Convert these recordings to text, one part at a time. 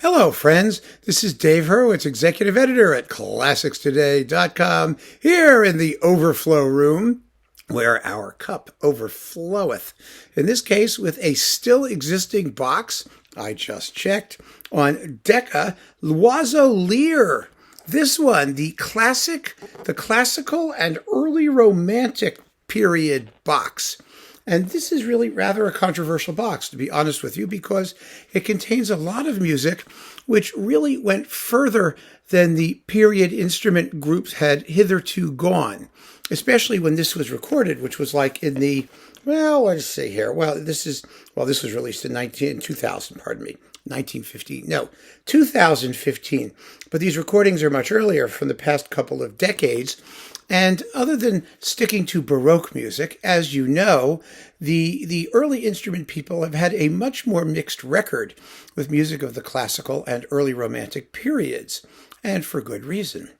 Hello, friends. This is Dave Hurwitz, executive editor at ClassicsToday.com, here in the overflow room, where our cup overfloweth. In this case, with a still existing box, I just checked, on Decca, L'Oiseau Lyre. This one, the classical and early romantic period box. And this is really rather a controversial box, to be honest with you, because it contains a lot of music which really went further than the period instrument groups had hitherto gone, especially when this was recorded, which was like in the, let's see here. This was released in 2000, pardon me. 1915, no, 2015. But these recordings are much earlier, from the past couple of decades. And other than sticking to Baroque music, as you know, the early instrument people have had a much more mixed record with music of the classical and early romantic periods, and for good reason,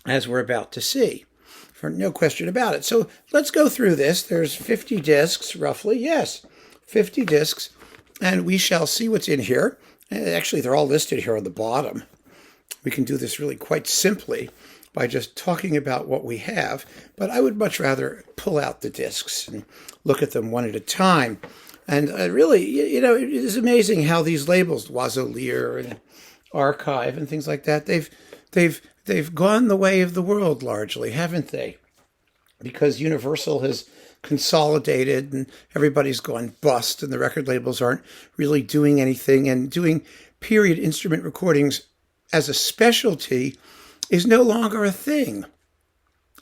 as we're about to see. For no question about it. So let's go through this. There's 50 discs, roughly. Yes, 50 discs. And we shall see what's in here. Actually, they're all listed here on the bottom. We can do this really quite simply by just talking about what we have. But I would much rather pull out the discs and look at them one at a time. And really, it is amazing how these labels, L'Oiseau Lyre and Archive and things like that, they've gone the way of the world largely, haven't they? Because Universal has consolidated and everybody's gone bust, and the record labels aren't really doing anything, and doing period instrument recordings as a specialty is no longer a thing.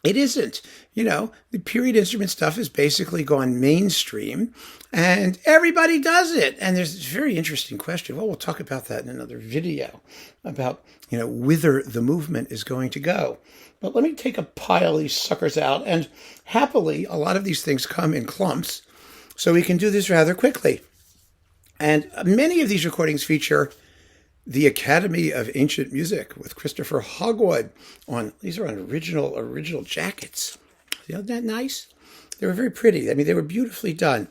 It isn't. The period instrument stuff has basically gone mainstream, and everybody does it. And there's this very interesting question. Well, we'll talk about that in another video, about, whither the movement is going to go. But let me take a pile of these suckers out, and happily, a lot of these things come in clumps, so we can do this rather quickly. And many of these recordings feature the Academy of Ancient Music with Christopher Hogwood these are on original jackets. Isn't that nice? They were very pretty. They were beautifully done.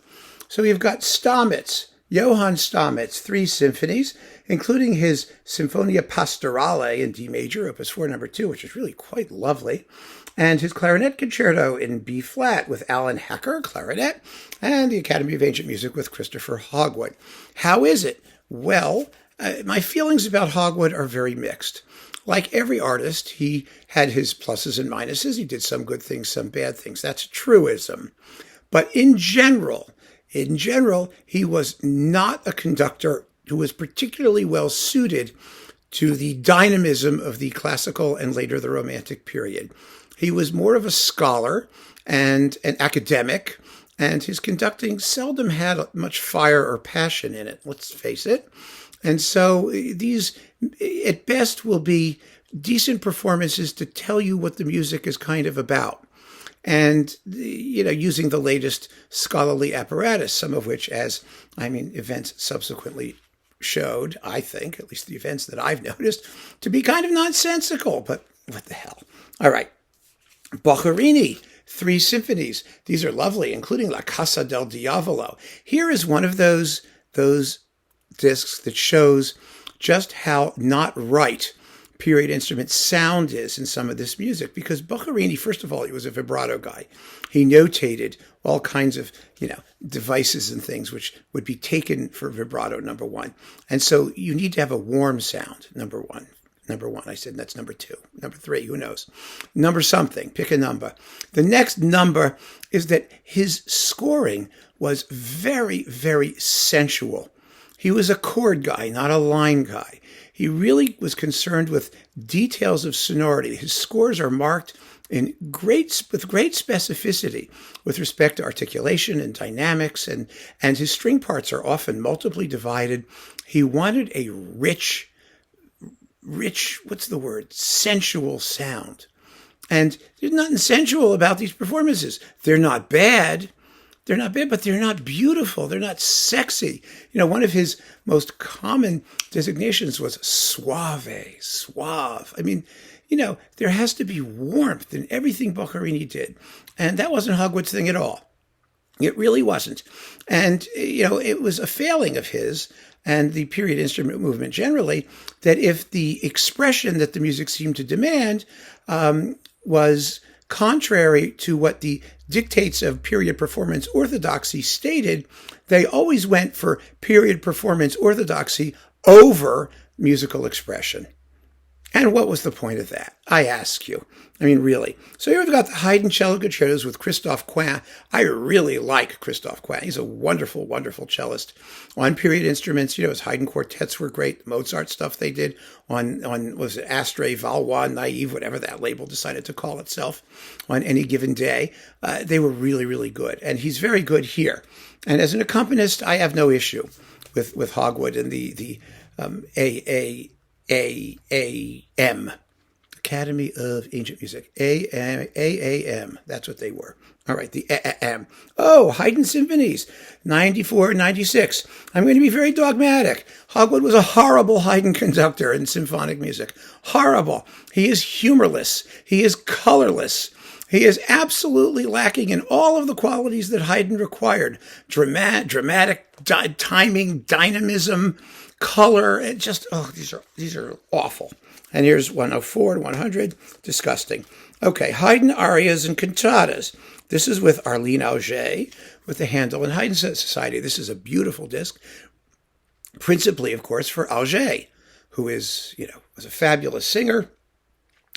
So we've got Stamitz, Johann Stamitz, 3 symphonies, including his Sinfonia Pastorale in D major, opus 4, number 2, which is really quite lovely, and his clarinet concerto in B flat with Alan Hacker, clarinet, and the Academy of Ancient Music with Christopher Hogwood. How is it? Well, my feelings about Hogwood are very mixed. Like every artist, he had his pluses and minuses. He did some good things, some bad things. That's a truism. But in general, he was not a conductor who was particularly well suited to the dynamism of the classical and later the Romantic period. He was more of a scholar and an academic, and his conducting seldom had much fire or passion in it, let's face it. And so these, at best, will be decent performances to tell you what the music is kind of about. And, using the latest scholarly apparatus, some of which, events subsequently showed, I think, at least the events that I've noticed, to be kind of nonsensical. But what the hell? All right. Boccherini, 3 symphonies. These are lovely, including La Casa del Diavolo. Here is one of those discs that shows just how not right period instrument sound is in some of this music, because Boccherini, first of all, he was a vibrato guy. He notated all kinds of, devices and things which would be taken for vibrato, number 1. And so you need to have a warm sound, number 1. Number 1, I said that's number 2. Number 3, who knows? Number something, pick a number. The next number is that his scoring was very, very sensual. He was a chord guy, not a line guy. He really was concerned with details of sonority. His scores are marked with great specificity with respect to articulation and dynamics, and his string parts are often multiply divided. He wanted a rich, sensual sound. And there's nothing sensual about these performances. They're not bad. But they're not beautiful. They're not sexy. One of his most common designations was suave. There has to be warmth in everything Boccherini did. And that wasn't Hogwood's thing at all. It really wasn't. And, it was a failing of his and the period instrument movement generally that if the expression that the music seemed to demand was contrary to what the dictates of period performance orthodoxy stated, they always went for period performance orthodoxy over musical expression. And what was the point of that? I ask you. I mean, really. So here we've got the Haydn cello concertos with Christophe Quin. I really like Christophe Quin. He's a wonderful, wonderful cellist. On period instruments, his Haydn quartets were great. The Mozart stuff they did on was it Astre, Valois, Naive, whatever that label decided to call itself on any given day. They were really, really good. And he's very good here. And as an accompanist, I have no issue with Hogwood and the AAM, Academy of Ancient Music. AAM, that's what they were. All right, the AAM. Oh, Haydn Symphonies, 94, 96. I'm going to be very dogmatic. Hogwood was a horrible Haydn conductor in symphonic music. Horrible. He is humorless. He is colorless. He is absolutely lacking in all of the qualities that Haydn required. Dramatic timing, dynamism, color. It just, these are awful. And here's 104 to 100. Disgusting. Okay, Haydn arias and cantatas. This is with Arline Auger, with the Handel and Haydn Society. This is a beautiful disc, principally, of course, for Auger, who was a fabulous singer.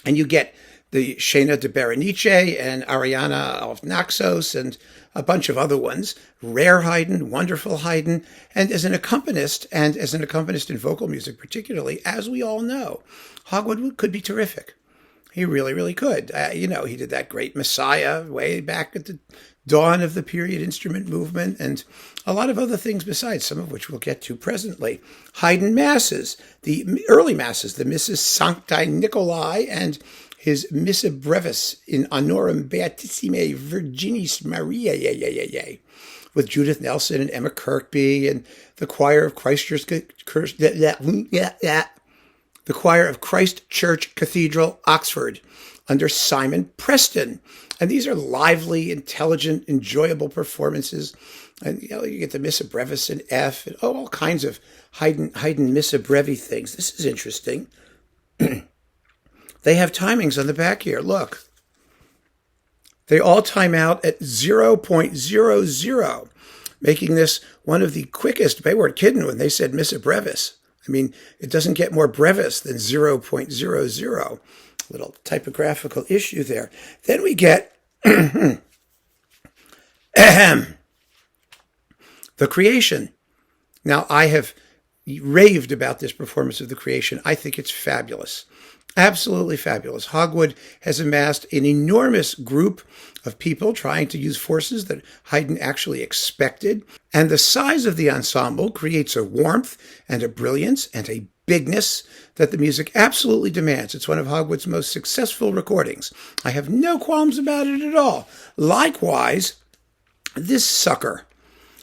And you get the Scena de Berenice and Ariana of Naxos and a bunch of other ones. Rare Haydn, wonderful Haydn. And as an accompanist in vocal music particularly, as we all know, Hogwood could be terrific. He really, really could. He did that great Messiah way back at the dawn of the period instrument movement and a lot of other things besides, some of which we'll get to presently. Haydn Masses, the early Masses, the Missus Sancti Nicolai and his Missa Brevis in Honorum Beatissime Virginis Mariae, with Judith Nelson and Emma Kirkby and the choir of Christchurch Cathedral, Oxford, under Simon Preston. And these are lively, intelligent, enjoyable performances. And you get the Missa Brevis in F, and all kinds of Haydn Missa Brevi things. This is interesting. They have timings on the back here. Look. They all time out at 0.00, making this one of the quickest. They weren't kidding when they said Missa Brevis. I mean, it doesn't get more brevis than 0.00. Little typographical issue there. Then we get the Creation. Now, I have raved about this performance of the Creation. I think it's fabulous. Absolutely fabulous. Hogwood has amassed an enormous group of people trying to use forces that Haydn actually expected. And the size of the ensemble creates a warmth and a brilliance and a bigness that the music absolutely demands. It's one of Hogwood's most successful recordings. I have no qualms about it at all. Likewise, this sucker,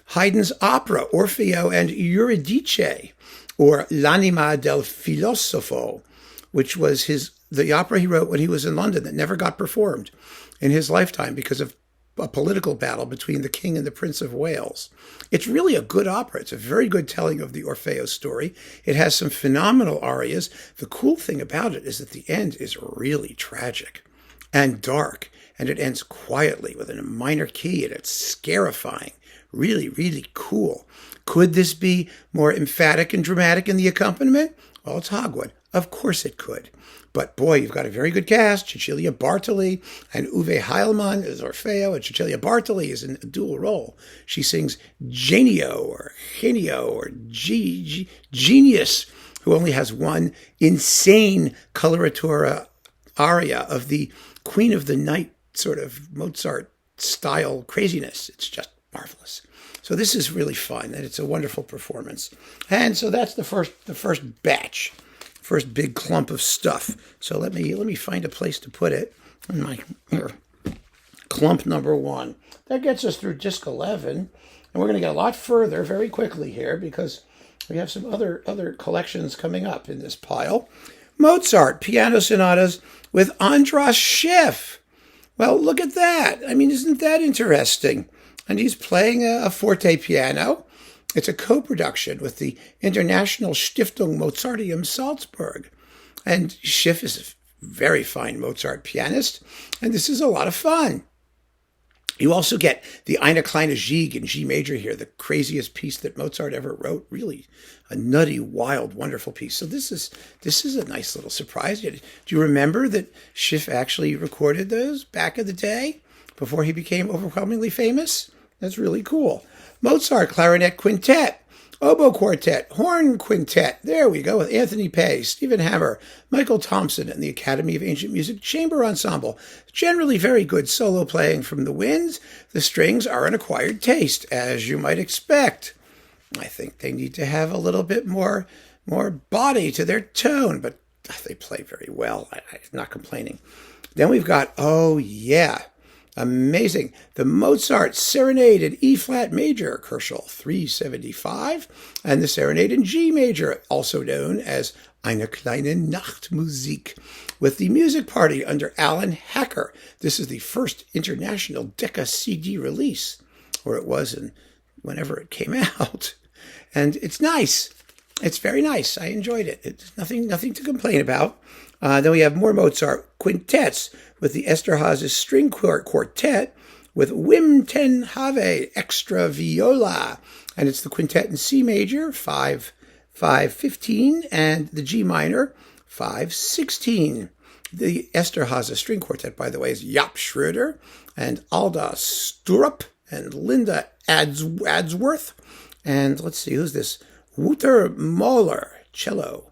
Haydn's opera, Orfeo and Eurydice, or L'anima del filosofo, which was the opera he wrote when he was in London that never got performed in his lifetime because of a political battle between the king and the Prince of Wales. It's really a good opera. It's a very good telling of the Orfeo story. It has some phenomenal arias. The cool thing about it is that the end is really tragic and dark, and it ends quietly with a minor key, and it's scarifying. Really, really cool. Could this be more emphatic and dramatic in the accompaniment? Well, it's Hogwood. Of course it could. But boy, you've got a very good cast. Cecilia Bartoli and Uwe Heilmann is Orfeo, and Cecilia Bartoli is in a dual role. She sings Genio or Genius, who only has one insane coloratura aria of the Queen of the Night sort of Mozart style craziness. It's just marvelous. So this is really fun, and it's a wonderful performance. And so that's the first batch. First big clump of stuff. So let me find a place to put it. In my here, clump number 1. That gets us through disc 11, and we're going to get a lot further very quickly here because we have some other collections coming up in this pile. Mozart piano sonatas with Andras Schiff. Well, look at that. I mean, isn't that interesting? and he's playing a forte piano. It's a co-production with the International Stiftung Mozarteum Salzburg. And Schiff is a very fine Mozart pianist, and this is a lot of fun. You also get the Eine kleine Gigue in G major here, the craziest piece that Mozart ever wrote. Really a nutty, wild, wonderful piece. So this is a nice little surprise. Do you remember that Schiff actually recorded those back in the day before he became overwhelmingly famous? That's really cool. Mozart Clarinet Quintet, Oboe Quartet, Horn Quintet. There we go with Anthony Pay, Stephen Hammer, Michael Thompson, and the Academy of Ancient Music Chamber Ensemble. Generally very good solo playing from the winds. The strings are an acquired taste, as you might expect. I think they need to have a little bit more body to their tone, but they play very well. I'm not complaining. Then we've got, oh yeah, amazing, the Mozart Serenade in E-flat major, Kochel 375, and the Serenade in G major, also known as Eine kleine Nachtmusik, with the music party under Alan Hacker. This is the first international Decca CD release, or it was whenever it came out. And it's nice. It's very nice. I enjoyed it. It's nothing to complain about. Then we have more Mozart quintets with the Esterhazy String Quartet with Wim ten Have Extra Viola. And it's the quintet in C major, 5-15, and the G minor, 5-16. The Esterhazy String Quartet, by the way, is Jaap Schröder and Alda Sturup and Linda Adsworth. And let's see, who's this? Wouter Moller, cello.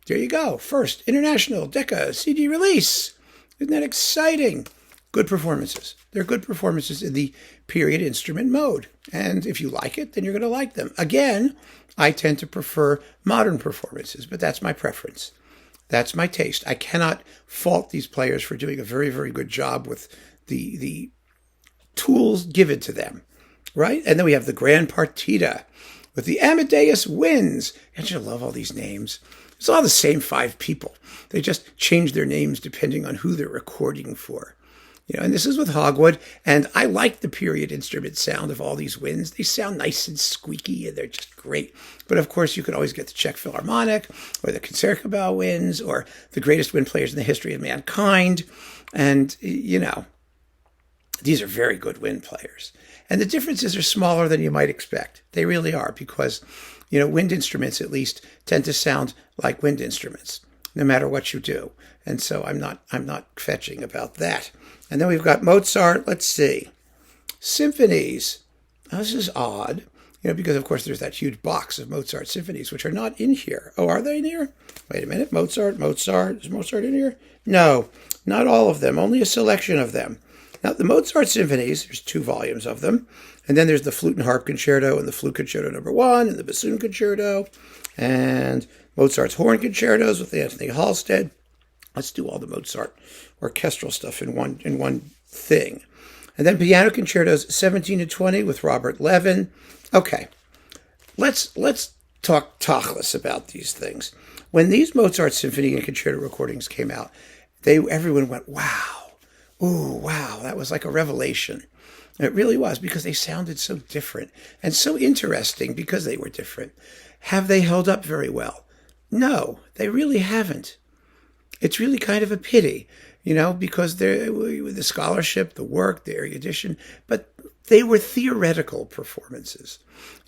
There you go. First international Decca CD release. Isn't that exciting? Good performances. They're good performances in the period instrument mode. And if you like it, then you're going to like them. Again, I tend to prefer modern performances, but that's my preference. That's my taste. I cannot fault these players for doing a very, very good job with the tools given to them, right? And then we have the Grand Partita with the Amadeus Winds. Don't you love all these names? It's all the same 5 people. They just change their names depending on who they're recording for. And this is with Hogwood, and I like the period instrument sound of all these winds. They sound nice and squeaky, and they're just great. But of course, you can always get the Czech Philharmonic, or the Concertgebouw winds, or the greatest wind players in the history of mankind. And, these are very good wind players. And the differences are smaller than you might expect. They really are, because, wind instruments at least tend to sound like wind instruments, no matter what you do. And so I'm not fetching about that. And then we've got Mozart, let's see, symphonies. Now, this is odd, because of course there's that huge box of Mozart symphonies, which are not in here. Oh, are they in here? Wait a minute, Mozart, is Mozart in here? No, not all of them, only a selection of them. Now, the Mozart symphonies, there's 2 volumes of them. And then there's the Flute and Harp Concerto and the Flute Concerto No. 1 and the Bassoon Concerto and Mozart's Horn Concertos with Anthony Halstead. Let's do all the Mozart orchestral stuff in one thing. And then Piano Concertos 17 to 20 with Robert Levin. Okay, let's talk tachlis about these things. When these Mozart symphony and concerto recordings came out, everyone went, wow. Ooh, wow, that was like a revelation. It really was, because they sounded so different and so interesting because they were different. Have they held up very well? No, they really haven't. It's really kind of a pity, because the scholarship, the work, the erudition, but they were theoretical performances.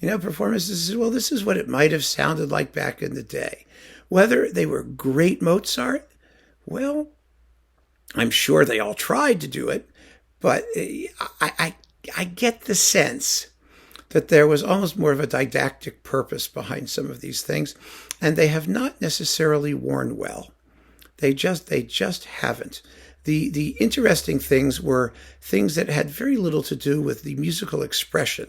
Performances, well, this is what it might have sounded like back in the day. Whether they were great Mozart, well, I'm sure they all tried to do it, but I get the sense that there was almost more of a didactic purpose behind some of these things, and they have not necessarily worn well. They just haven't. The interesting things were things that had very little to do with the musical expression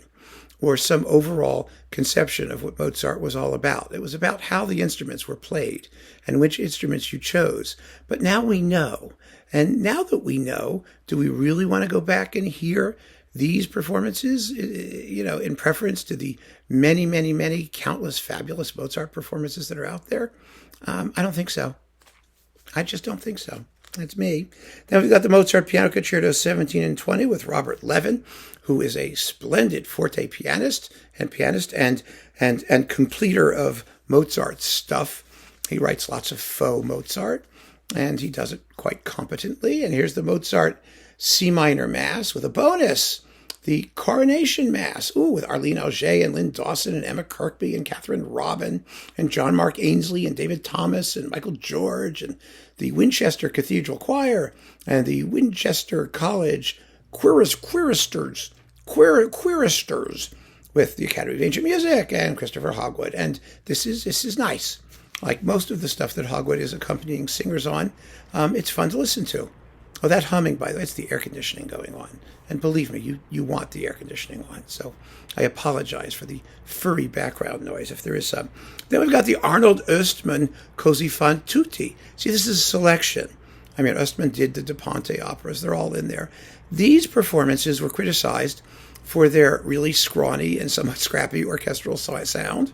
or some overall conception of what Mozart was all about. It was about how the instruments were played and which instruments you chose. But now we know. And now that we know, do we really want to go back and hear these performances, in preference to the many, many, many countless fabulous Mozart performances that are out there? I don't think so. I just don't think so. That's me. Then we've got the Mozart Piano Concerto 17 and 20 with Robert Levin, who is a splendid forte pianist and completer of Mozart's stuff. He writes lots of faux Mozart, and he does it quite competently. And here's the Mozart C minor Mass with a bonus, the Coronation Mass, with Arlene Auger and Lynn Dawson and Emma Kirkby and Catherine Robin and John Mark Ainsley and David Thomas and Michael George and the Winchester Cathedral Choir and the Winchester College Quiristers with the Academy of Ancient Music and Christopher Hogwood. And this is nice. Like most of the stuff that Hogwood is accompanying singers on, it's fun to listen to. Oh, that humming, by the way, it's the air conditioning going on. And believe me, you want the air conditioning on. So I apologize for the furry background noise, if there is some. Then we've got the Arnold Oestman Così fan tutti. See, this is a selection. I mean, Oestman did the De Ponte operas. They're all in there. These performances were criticized for their really scrawny and somewhat scrappy orchestral sound.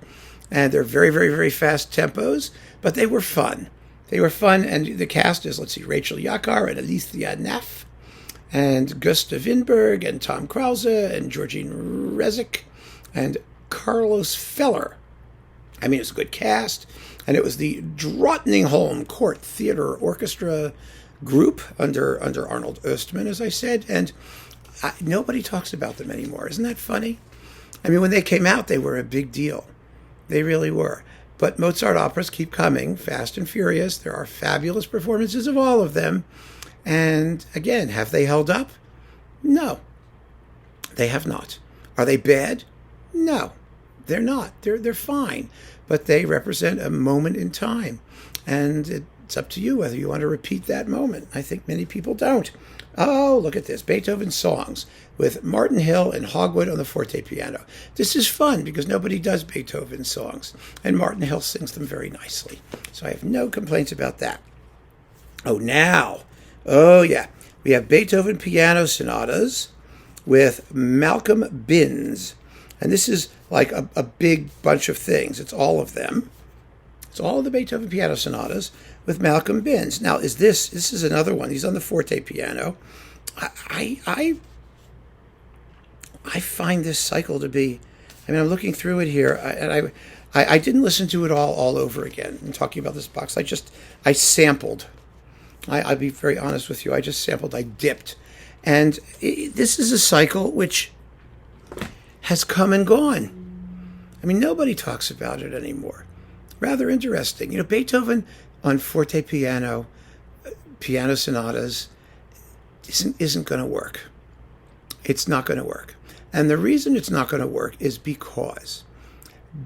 And they're very, very, very fast tempos, but they were fun. They were fun, and the cast is, Rachel Yakar and Alicia Neff, and Gustav Winberg, and Tom Krause, and Georgine Rezik, and Carlos Feller. I mean, it's a good cast, and it was the Drottningholm Court Theatre Orchestra group under Arnold Oestman, as I said, and nobody talks about them anymore. Isn't that funny? I mean, when they came out, they were a big deal. They really were. But Mozart operas keep coming, fast and furious. There are fabulous performances of all of them. And again, have they held up? No, they have not. Are they bad? No, they're not. They're fine. But they represent a moment in time. And it's up to you whether you want to repeat that moment. I think many people don't. Oh, look at this. Beethoven's Songs with Martin Hill and Hogwood on the forte piano. This is fun because nobody does Beethoven's songs, and Martin Hill sings them very nicely. So I have no complaints about that. We have Beethoven Piano Sonatas with Malcolm Binns. And this is like a big bunch of things. It's all of them. It's all of the Beethoven Piano Sonatas with Malcolm Binns. Now, this is another one. He's on the forte piano. I find this cycle to be, I'm looking through it here, and I didn't listen to it all over again. I'm talking about this box. I sampled. I'll be very honest with you. I just sampled. I dipped. And this is a cycle which has come and gone. I mean, nobody talks about it anymore. Rather interesting. Beethoven on forte piano, piano sonatas, isn't going to work. It's not going to work. And the reason it's not going to work is because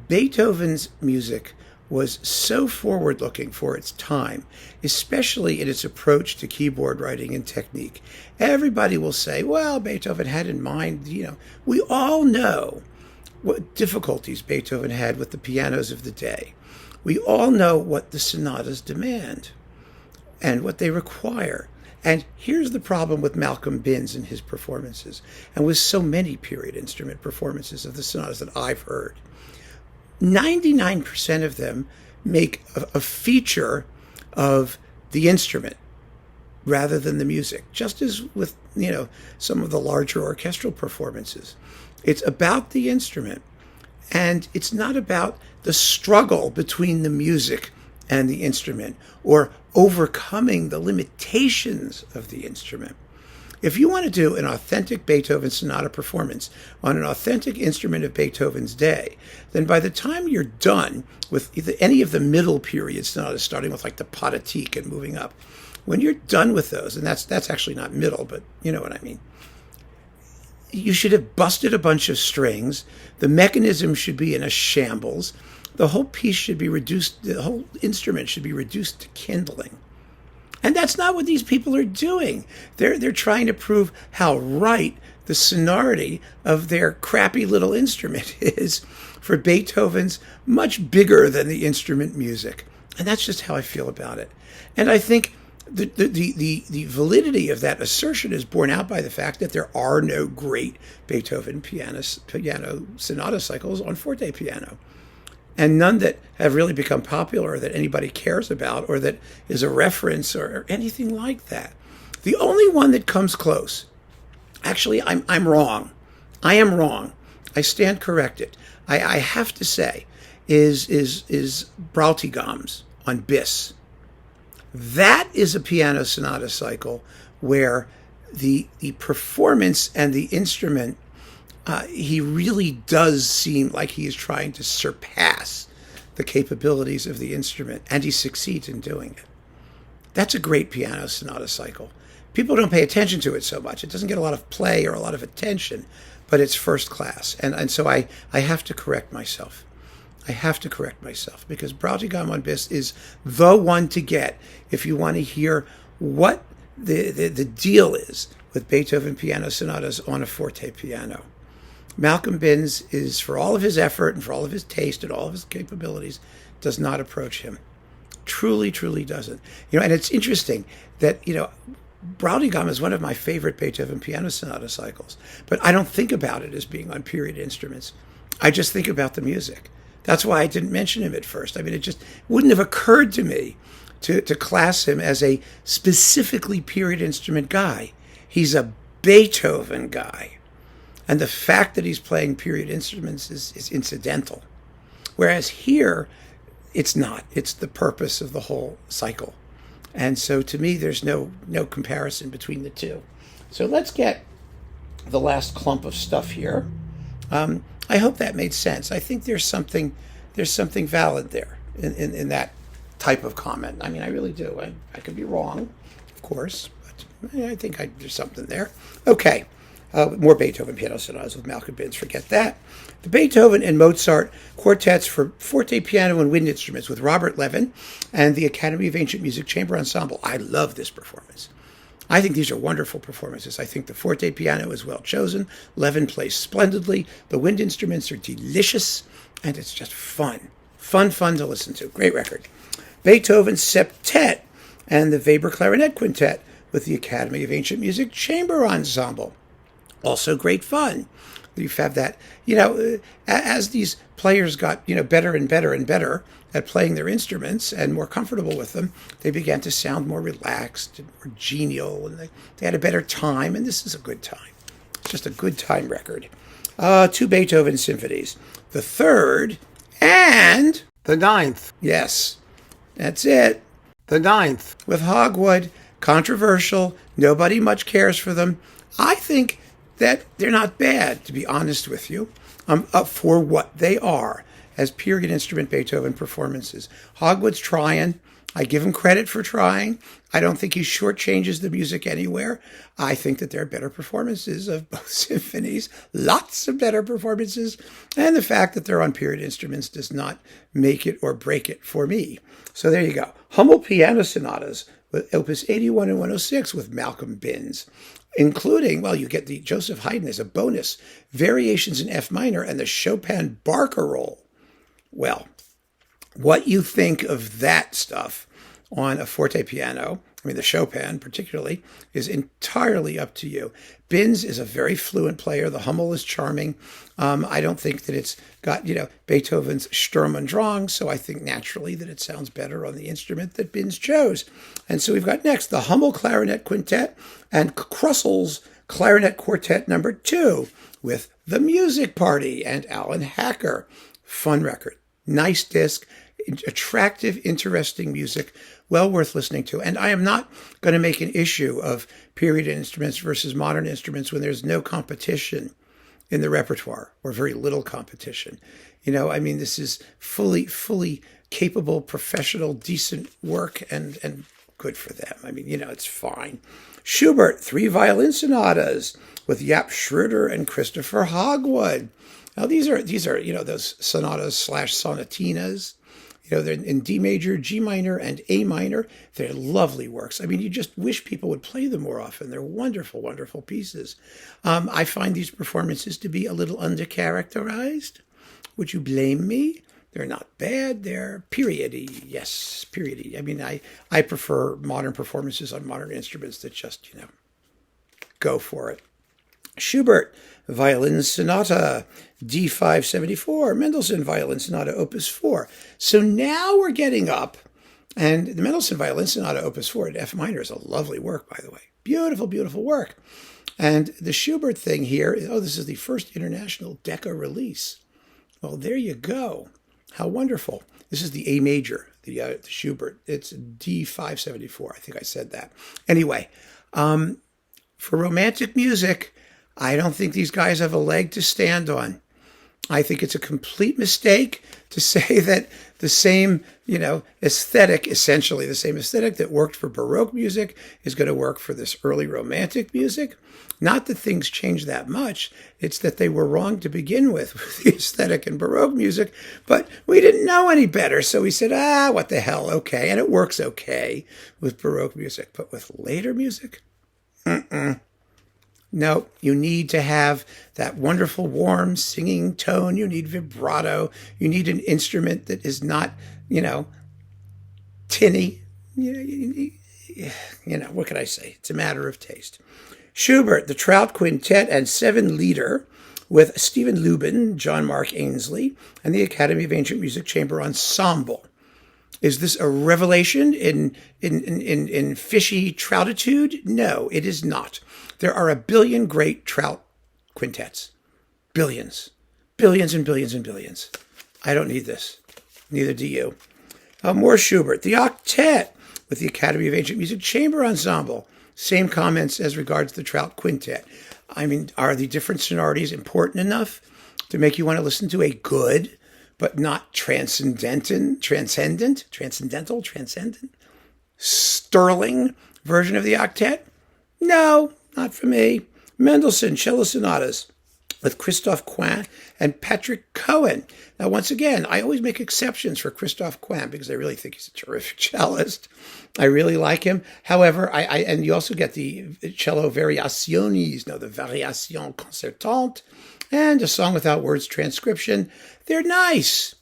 Beethoven's music was so forward-looking for its time, especially in its approach to keyboard writing and technique. Everybody will say, well, Beethoven had in mind, we all know what difficulties Beethoven had with the pianos of the day. We all know what the sonatas demand and what they require. And here's the problem with Malcolm Binns and his performances, and with so many period instrument performances of the sonatas that I've heard. 99% of them make a feature of the instrument rather than the music, just as with, some of the larger orchestral performances. It's about the instrument, and it's not about the struggle between the music and the instrument or overcoming the limitations of the instrument. If you want to do an authentic Beethoven sonata performance on an authentic instrument of Beethoven's day, then by the time you're done with any of the middle period sonatas, starting with like the Pathetique and moving up, when you're done with those, and that's actually not middle, but you know what I mean, you should have busted a bunch of strings. The mechanism should be in a shambles. The whole piece should be reduced, the whole instrument should be reduced to kindling. And that's not what these people are doing. They're trying to prove how right the sonority of their crappy little instrument is for Beethoven's much bigger than the instrument music. And that's just how I feel about it. And I think the validity of that assertion is borne out by the fact that there are no great Beethoven piano sonata cycles on forte piano. and none that have really become popular or that anybody cares about or that is a reference or anything like that. The only one that comes close, actually, I'm wrong. I am wrong. I stand corrected. I have to say, is Bräutigams on Bis. That is a piano sonata cycle where the performance and the instrument, he really does seem like he is trying to surpass the capabilities of the instrument, and he succeeds in doing it. That's a great piano sonata cycle. People don't pay attention to it so much. It doesn't get a lot of play or a lot of attention, but it's first class. And so I have to correct myself. I have to correct myself because Bräutigam on Bis is the one to get if you want to hear what the deal is with Beethoven piano sonatas on a forte piano. Malcolm Binns is, for all of his effort and for all of his taste and all of his capabilities, does not approach him. Truly, truly doesn't. And it's interesting that, Bräutigam is one of my favorite Beethoven piano sonata cycles, but I don't think about it as being on period instruments. I just think about the music. That's why I didn't mention him at first. It just wouldn't have occurred to me to class him as a specifically period instrument guy. He's a Beethoven guy. And the fact that he's playing period instruments is incidental. Whereas here, it's not. It's the purpose of the whole cycle. And so to me, there's no comparison between the two. So let's get the last clump of stuff here. I hope that made sense. I think there's something valid there in that type of comment. I really do. I could be wrong, of course, but I think there's something there. Okay. More Beethoven piano sonatas with Malcolm Binns. Forget that. The Beethoven and Mozart quartets for forte piano and wind instruments with Robert Levin and the Academy of Ancient Music Chamber Ensemble. I love this performance. I think these are wonderful performances. I think the forte piano is well chosen. Levin plays splendidly. The wind instruments are delicious, and it's just fun. Fun to listen to. Great record. Beethoven's Septet and the Weber Clarinet Quintet with the Academy of Ancient Music Chamber Ensemble. Also great fun. You have that, as these players got, better and better and better at playing their instruments and more comfortable with them, they began to sound more relaxed and more genial, and they had a better time, and this is a good time. It's just a good time record. 2 Beethoven symphonies. The third and... the ninth. Yes, that's it. The ninth. With Hogwood, controversial, nobody much cares for them. I think that they're not bad, to be honest with you, for what they are as period instrument Beethoven performances. Hogwood's trying. I give him credit for trying. I don't think he shortchanges the music anywhere. I think that there are better performances of both symphonies, lots of better performances, and the fact that they're on period instruments does not make it or break it for me. So there you go. Hummel piano sonatas with Opus 81 and 106 with Malcolm Binns, including, you get the Joseph Haydn as a bonus, variations in F minor, and the Chopin Barcarolle. Well, what you think of that stuff on a forte piano, the Chopin particularly, is entirely up to you. Binns is a very fluent player. The Hummel is charming. I don't think that it's got, Beethoven's Sturm und Drang, so I think naturally that it sounds better on the instrument that Binns chose. And so we've got next the Hummel Clarinet Quintet and Krussel's Clarinet Quartet No. 2 with The Music Party and Alan Hacker. Fun record. Nice disc. Attractive, interesting music, well worth listening to. And I am not going to make an issue of period instruments versus modern instruments when there's no competition in the repertoire, or very little competition. This is fully capable, professional, decent work, and good for them. It's fine. Schubert, 3 violin sonatas with Jaap Schroeder and Christopher Hogwood. Now these are those sonatas / sonatinas. They're in D major, G minor, and A minor. They're lovely works. You just wish people would play them more often. They're wonderful, wonderful pieces. I find these performances to be a little undercharacterized. Would you blame me? They're not bad. They're periody. Yes, periody. I prefer modern performances on modern instruments that just, go for it. Schubert, Violin Sonata, D574, Mendelssohn Violin Sonata, Opus 4. So now we're getting up, and the Mendelssohn Violin Sonata, Opus 4 at F minor is a lovely work, by the way. Beautiful, beautiful work. And the Schubert thing here, this is the first international Decca release. Well, there you go. How wonderful. This is the A major, the Schubert. It's D574. I think I said that. Anyway, for romantic music, I don't think these guys have a leg to stand on. I think it's a complete mistake to say that the same, aesthetic, essentially the same aesthetic that worked for Baroque music is going to work for this early romantic music. Not that things change that much. It's that they were wrong to begin with the aesthetic in Baroque music, but we didn't know any better. So we said, what the hell? Okay. And it works okay with Baroque music, but with later music, No, you need to have that wonderful, warm singing tone. You need vibrato. You need an instrument that is not, tinny. What can I say? It's a matter of taste. Schubert, the Trout Quintet and 7-liter with Stephen Lubin, John Mark Ainsley, and the Academy of Ancient Music Chamber Ensemble. Is this a revelation in fishy troutitude? No, it is not. There are a billion great trout quintets. Billions. Billions and billions and billions. I don't need this. Neither do you. More Schubert. The Octet with the Academy of Ancient Music Chamber Ensemble. Same comments as regards the trout quintet. I mean, are the different sonorities important enough to make you want to listen to a good, but not transcendental, sterling version of the octet? No, not for me. Mendelssohn Cello Sonatas with Christophe Coin and Patrick Cohen. Now, once again, I always make exceptions for Christophe Coin because I really think he's a terrific cellist. I really like him. However, and you also get the cello variaciones, the variation concertante, and a song without words transcription. They're nice.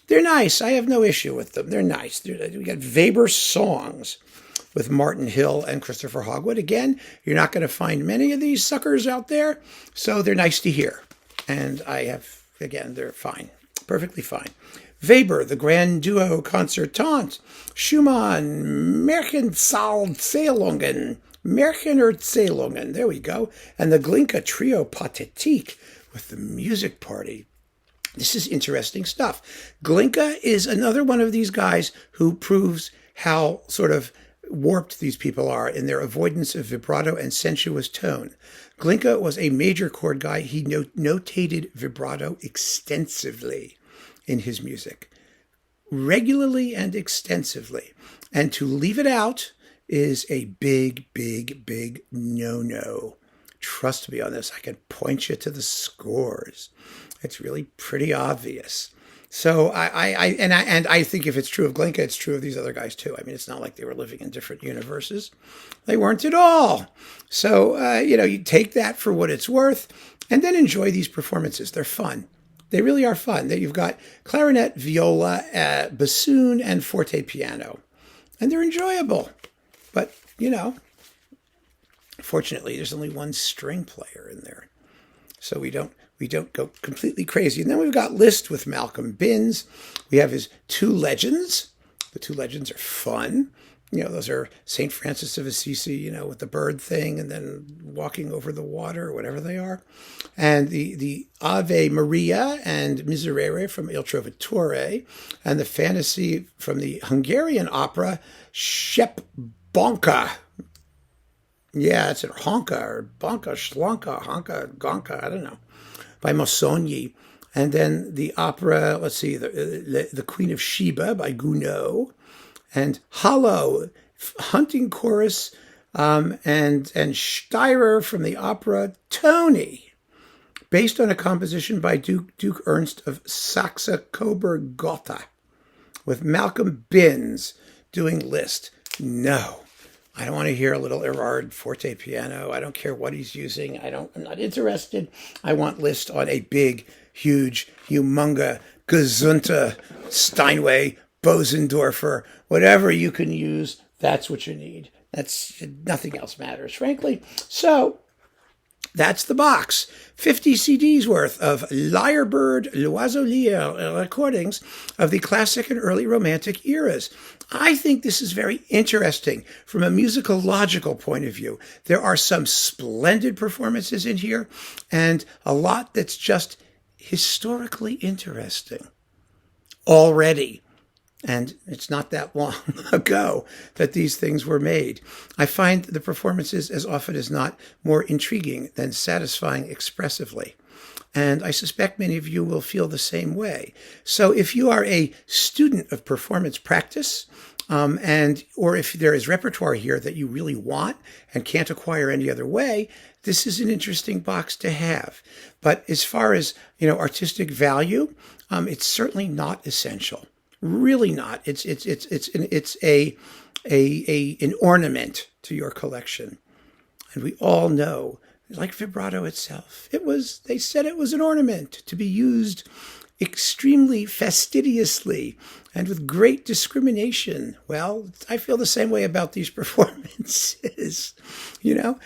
They're nice. I have no issue with them. They're nice. We got Weber songs with Martin Hill and Christopher Hogwood. Again, you're not going to find many of these suckers out there, so they're nice to hear. And they're fine. Perfectly fine. Weber, the Grand Duo Concertante. Schumann, Märchenerzählungen. There we go. And the Glinka Trio Pathétique with the music party. This is interesting stuff. Glinka is another one of these guys who proves how sort of warped these people are in their avoidance of vibrato and sensuous tone. Glinka was a major chord guy. He notated vibrato extensively in his music, regularly and extensively. And to leave it out is a big, big, big no-no. Trust me on this. I can point you to the scores. It's really pretty obvious. So I think if it's true of Glinka, it's true of these other guys too. I mean, it's not like they were living in different universes. They weren't at all. So, you take that for what it's worth and then enjoy these performances. They're fun. They really are fun. You've got clarinet, viola, bassoon, and forte piano. And they're enjoyable. But, fortunately, there's only one string player in there. So we don't go completely crazy. And then we've got Liszt with Malcolm Binns. We have his two legends. The two legends are fun. Those are St. Francis of Assisi, with the bird thing and then walking over the water or whatever they are. And the Ave Maria and Miserere from Il Trovatore, and the fantasy from the Hungarian opera Shep Bonka. Yeah, it's a Honka or Bonka, Shlonka, Honka, Gonka, I don't know, by Mosogni. And then the opera, the Queen of Sheba by Gounod, and Hollow, Hunting Chorus, and Steirer from the opera Tony, based on a composition by Duke Ernst of Saxe-Coburg-Gotha, with Malcolm Binns doing Liszt. No. I don't want to hear a little Erard forte piano. I don't care what he's using. I'm not interested. I want Liszt on a big, huge, humunga, Gesundte, Steinway, Bosendorfer, whatever you can use. That's what you need. Nothing else matters, frankly. So That's the box. 50 CDs worth of Lyrebird, L'Oiseau Lyre recordings of the classic and early romantic eras. I think this is very interesting from a musicological point of view. There are some splendid performances in here and a lot that's just historically interesting already. And it's not that long ago that these things were made. I find the performances as often as not more intriguing than satisfying expressively. And I suspect many of you will feel the same way. So if you are a student of performance practice, or if there is repertoire here that you really want and can't acquire any other way, this is an interesting box to have. But as far as, artistic value, it's certainly not essential. Really not. It's an ornament to your collection. And we all know, like vibrato itself, they said it was an ornament to be used extremely fastidiously and with great discrimination. Well, I feel the same way about these performances. A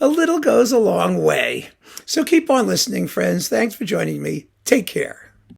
little goes a long way. So keep on listening, friends. Thanks for joining me. Take care.